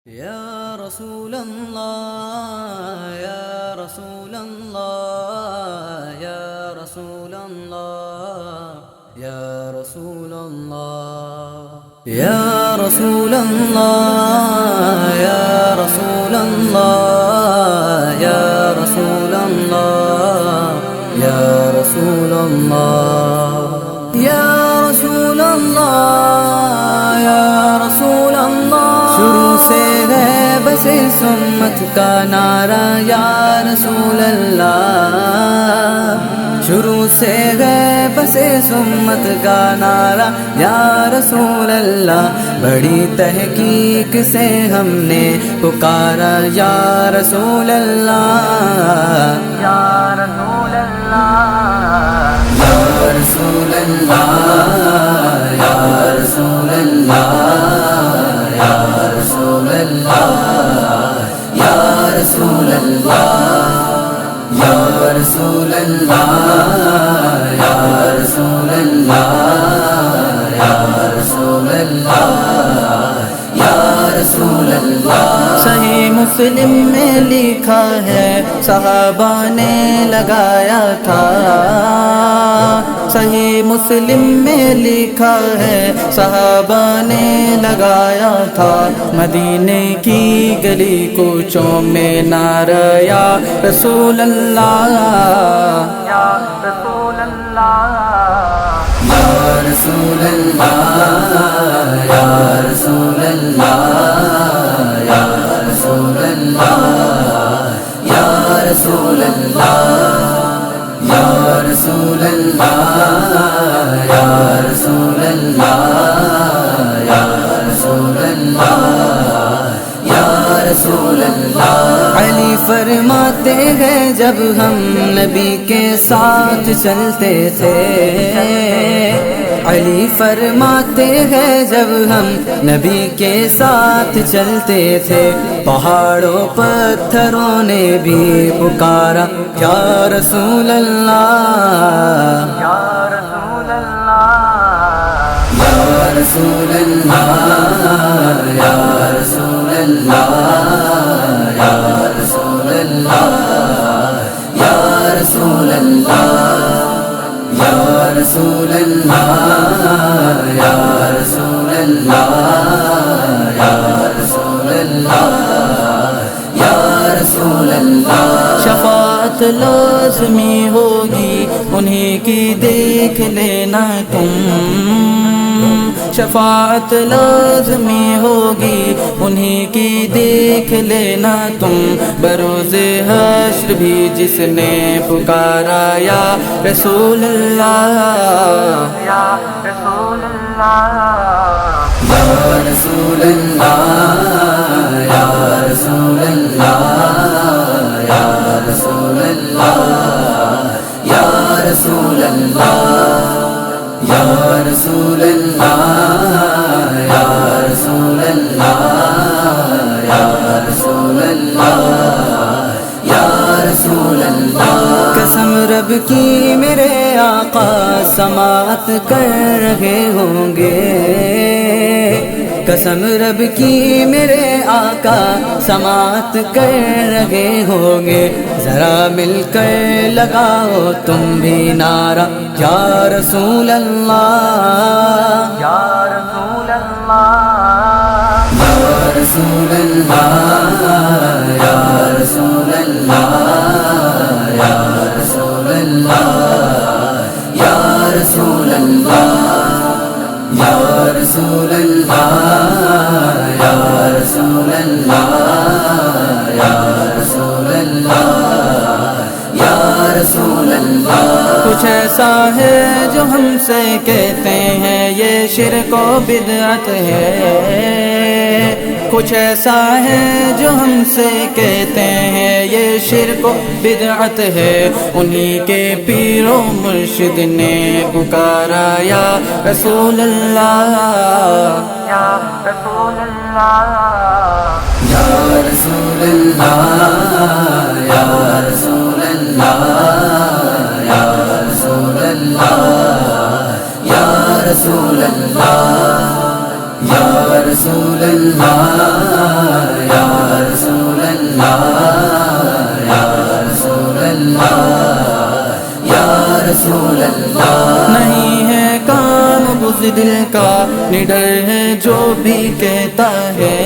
يا رسول الله يا رسول الله يا رسول الله يا رسول الله يا رسول الله يا رسول الله يا رسول الله يا رسول الله يا رسول الله يا رسول الله شروع سے ہے بس سنت کا نعرہ یا رسول اللہ، شروع سے ہے بس سنت کا نعرہ یا رسول اللہ، بڑی تحقیق سے ہم نے پکارا یا رسول اللہ یا رسول اللہ یا رسول اللہ یا رسول اللہ یا رسول اللہ یا رسول اللہ یا رسول اللہ یا رسول اللہ یا رسول اللہ یا رسول اللہ۔ صحیح مسلم میں لکھا ہے صحابہ نے لگایا تھا، صحیح مسلم میں لکھا ہے صحابہ نے لگایا تھا، مدینے کی گلی کوچوں میں نعرہ یا رسول اللہ یا رسول اللہ یا رسول اللہ یا رسول اللہ یا رسول اللہ یا رسول اللہ یا رسول اللہ یا رسول اللہ یا رسول اللہ یا رسول اللہ۔ علی فرماتے ہیں جب ہم نبی کے ساتھ چلتے تھے، علی فرماتے ہیں جب ہم نبی کے ساتھ چلتے تھے، پہاڑوں پتھروں نے بھی پکارا یا رسول اللہ یا رسول اللہ یا رسول اللہ یا رسول اللہ یا رسول اللہ یا رسول اللہ یا رسول اللہ یا رسول اللہ یا رسول اللہ یا رسول اللہ۔ شفاعت لازمی ہوگی انہی کی دیکھ لینا تم، شفاعت لازمی ہوگی انہی کی دیکھ لینا تم، بروز حشر بھی جس نے پکارا یا رسول اللہ یا رسول اللہ یا رسول اللہ یا رسول اللہ یا رسول اللہ یا رسول اللہ یا رسول اللہ یا رسول اللہ یا رسول اللہ یا رسول اللہ۔ قسم رب کی میرے آقا سماعت کر رہے ہوں گے، قسم رب کی میرے آقا سماعت کر رہے ہوں گے، ذرا مل کر لگاؤ تم بھی نعرہ یا رسول اللہ یا رسول اللہ یا رسول اللہ یا رسول اللہ یا رسول اللہ یا رسول اللہ یا رسول اللہ یا رسول اللہ یا رسول اللہ یا رسول اللہ۔ کچھ ایسا ہے جو ہم سے کہتے ہیں یہ شرک و بدعت ہے، کچھ ایسا ہے جو ہم سے کہتے ہیں یہ شرک و بدعت ہے، انہی کے پیر و مرشد نے پکارا یا رسول اللہ یا رسول اللہ یا رسول اللہ یا رسول اللہ یا رسول اللہ یا رسول اللہ یا رسول اللہ دل کا نڈر ہے جو بھی کہتا ہے،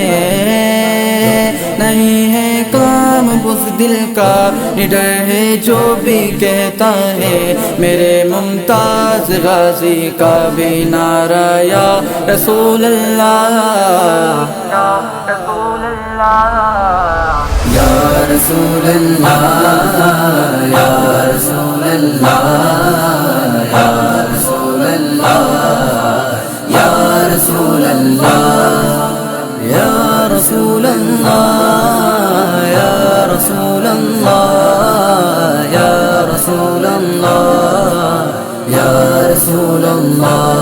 نہیں ہے کام بزدل کا نڈر ہے جو بھی کہتا ہے، میرے ممتاز غازی کا بھی نعرہ یا رسول اللہ، یا رسول اللہ، یا رسول اللہ، یا رسول اللہ، یا رسول اللہ، یا رسول اللہ، یا رسول اللہ، یا رسول اللہ، یا رسول اللہ، یا رسول اللہ۔